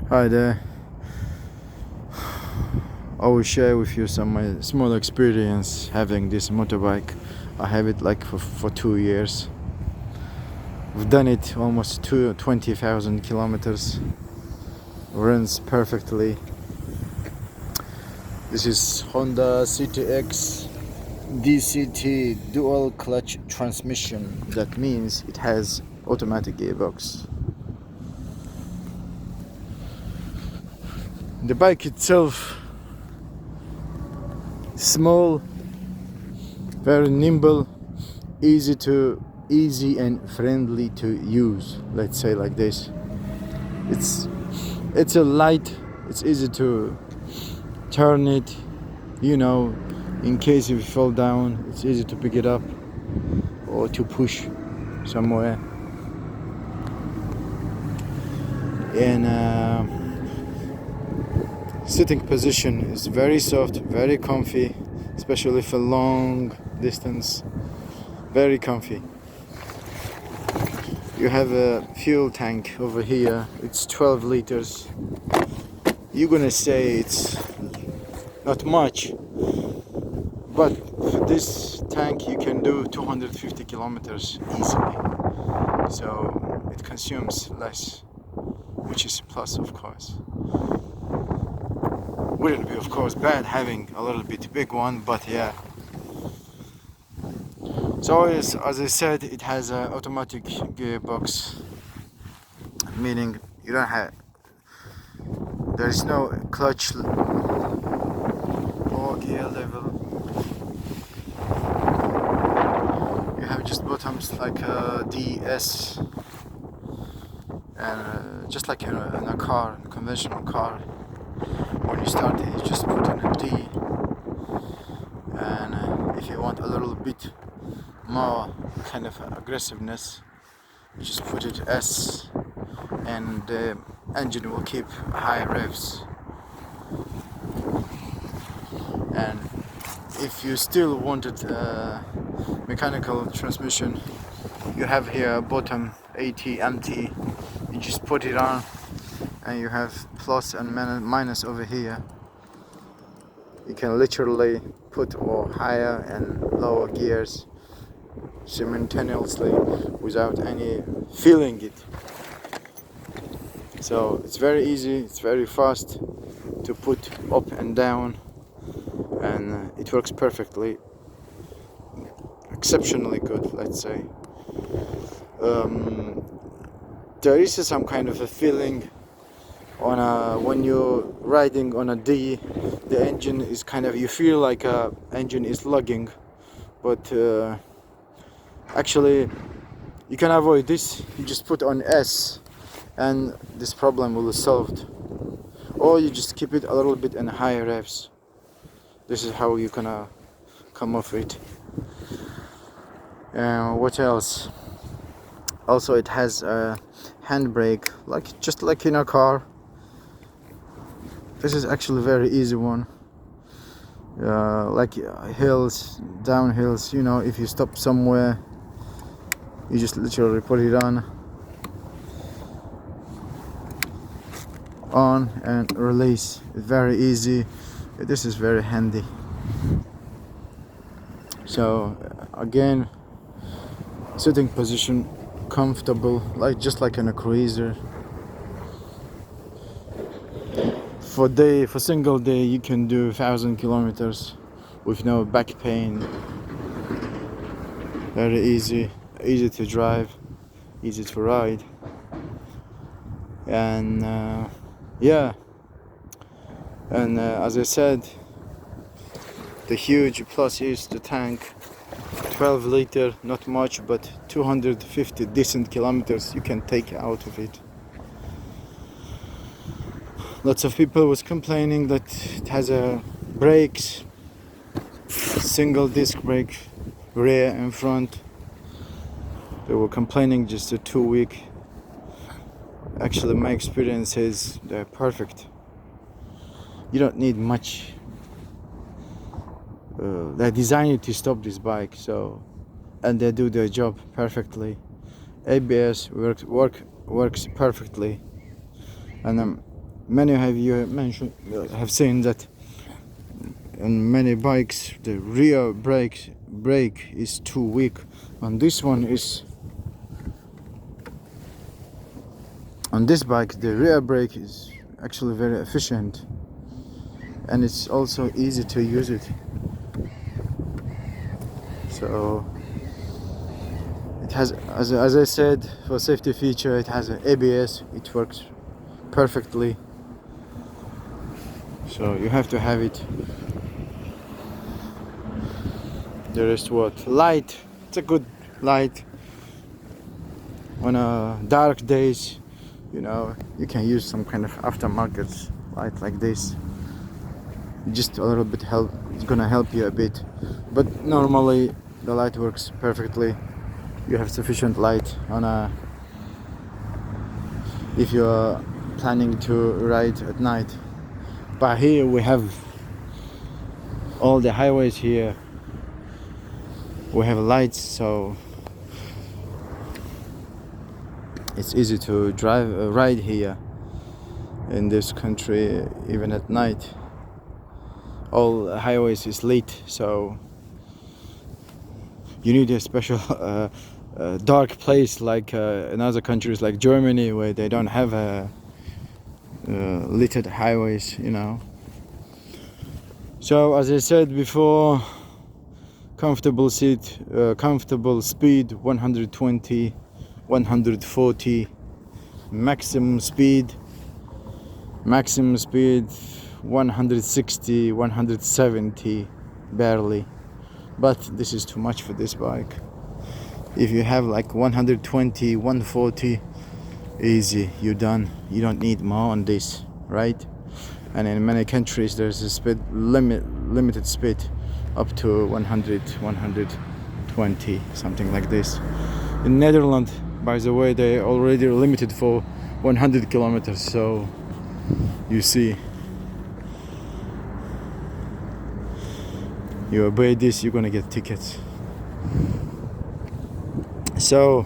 Hi there. I will share with you some my small experience having this motorbike. I have it like for 2 years. We've done it almost 20,000 kilometers. Runs perfectly. This is Honda CTX DCT dual clutch transmission. That means it has automatic gearbox. The bike itself, small, very nimble, easy and friendly to use. Let's say like this. It's a light. It's easy to turn it. In case you fall down, it's easy to pick it up or to push somewhere. And sitting position is very soft, very comfy, especially for long distance. Very comfy. You have a fuel tank over here. It's 12 liters. You're gonna say it's not much, but for this tank you can do 250 kilometers easily. So it consumes less, which is a plus, of course. Wouldn't be, of course, bad having a little bit big one, but yeah. So as I said, it has an automatic gearbox, meaning you don't have, there is no clutch or gear level. You have just buttons like a D, S, and just like in a car, a conventional car. When you start it, you just put in a D, and if you want a little bit more kind of aggressiveness, you just put it S, and the engine will keep high revs. And if you still wanted a mechanical transmission, you have here a bottom AT MT. You just put it on, and you have plus and minus over here. You can literally put or higher and lower gears simultaneously without any feeling it. So it's very easy, it's very fast to put up and down, and it works perfectly, exceptionally good, let's say. There is some kind of a feeling when you're riding on a D. The engine is kind of, you feel like a engine is lagging, but actually you can avoid this. You just put on S and this problem will be solved, or you just keep it a little bit in higher revs. This is how you're gonna come off it. What else? Also, it has a handbrake, just like in a car. This is actually a very easy one. Like hills, downhills, if you stop somewhere, you just literally put it on and release. It's very easy. This is very handy. So again, sitting position, comfortable, just like in a cruiser. For single day you can do 1,000 kilometers with no back pain. Very easy to drive, easy to ride, and as I said, the huge plus is the tank. 12 liter, not much, but 250 decent kilometers you can take out of it. Lots of people was complaining that it has a brakes, single disc brake, rear and front. They were complaining just a 2 week. Actually, my experience is they're perfect. You don't need much. They designed it to stop this bike, and they do their job perfectly. ABS works perfectly, and Many of you have seen that on many bikes the rear brake is too weak. On this bike the rear brake is actually very efficient, and it's also easy to use it. So it has, as I said, for safety feature, it has an ABS. It works perfectly, so you have to have it. The rest, what light, it's a good light on dark days. You know, you can use some kind of aftermarket light like this. Just a little bit help, it's gonna help you a bit, but normally the light works perfectly. You have sufficient light on if you are planning to ride at night. But here we have all the highways here, we have lights, so it's easy to ride here in this country even at night. All highways is lit, so you need a special dark place like in other countries like Germany, where they don't have lit highways, you know. So as I said before, comfortable seat, comfortable speed 120, 140, maximum speed 160, 170 barely. But this is too much for this bike. If you have like 120, 140, easy, you're done. You don't need more on this, right? And in many countries there's a speed limited speed up to 100, 120, something like this. In Netherlands, by the way, they already limited for 100 kilometers, so you see, you obey this, you're gonna get tickets. So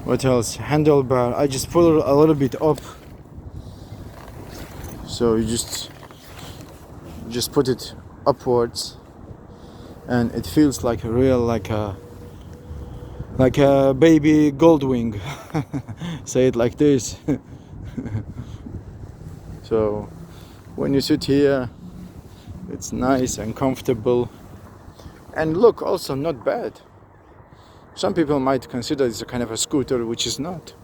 what else? Handlebar, I just pull it a little bit up, so you just put it upwards, and it feels like a real, like a baby Goldwing. Say it like this. So when you sit here, it's nice and comfortable, and look, also not bad. Some people might consider it's a kind of a scooter, which is not.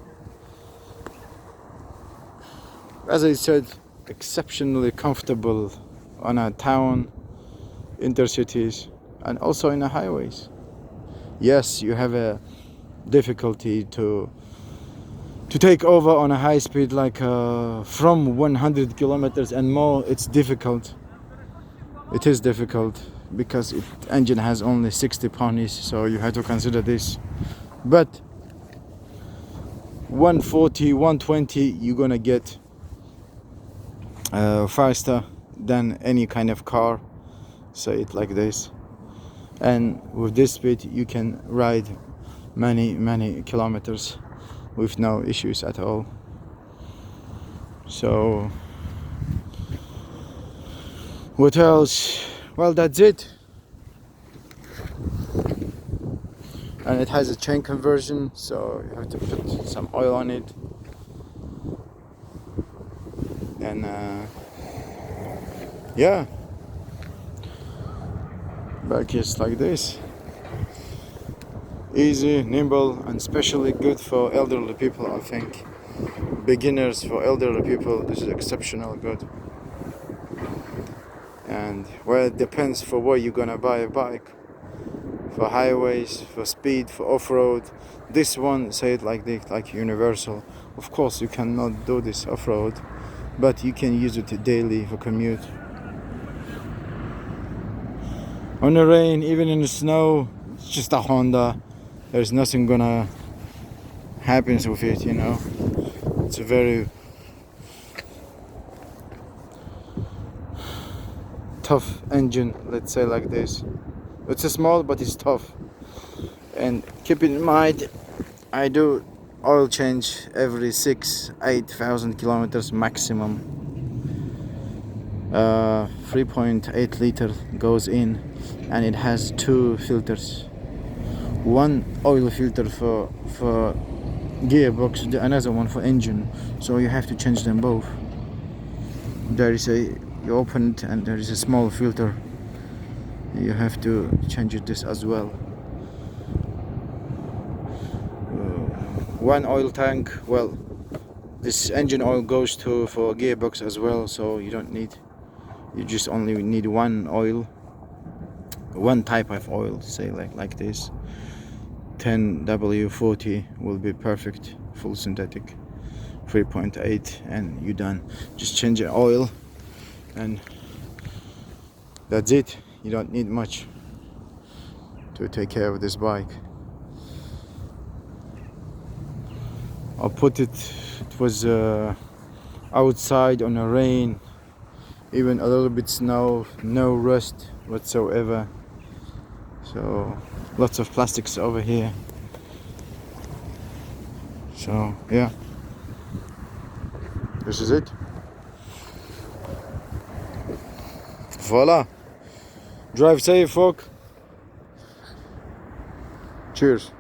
As I said, exceptionally comfortable on a town, intercities, and also in the highways. Yes, you have a difficulty to take over on a high speed, like from 100 kilometers and more. It's difficult. It is difficult because the engine has only 60 ponies, so you have to consider this. But 140, 120, you're gonna get faster than any kind of car, say it like this. And with this speed you can ride many kilometers with no issues at all. So what else? Well, that's it. And it has a chain conversion, so you have to put some oil on it. And yeah, back is like this. Easy, nimble, and especially good for elderly people, I think. Beginners, for elderly people, this is exceptional good. And well, it depends for where you're gonna buy a bike. For highways, for speed, for off-road. This one, say it like this, like universal. Of course you cannot do this off-road, but you can use it daily for commute. On the rain, even in the snow, it's just a Honda. There's nothing gonna happen with it, you know. It's a very tough engine, let's say like this. It's a small, but it's tough. And keep in mind, I do oil change every 8,000 kilometers maximum. 3.8 liter goes in, and it has two filters. One oil filter for gearbox, another one for engine. So you have to change them both. There is you open it and there is a small filter. You have to change this as well. One oil tank. Well, this engine oil goes to for gearbox as well, so you don't need. You just only need one oil, one type of oil. Say like this. 10W40 will be perfect, full synthetic. 3.8 and you're done. Just change your oil and that's it. You don't need much to take care of this bike. I put it was outside on a rain, even a little bit snow, no rust whatsoever. So lots of plastics over here. So yeah, this is it. Voila. Drive safe, folk. Cheers.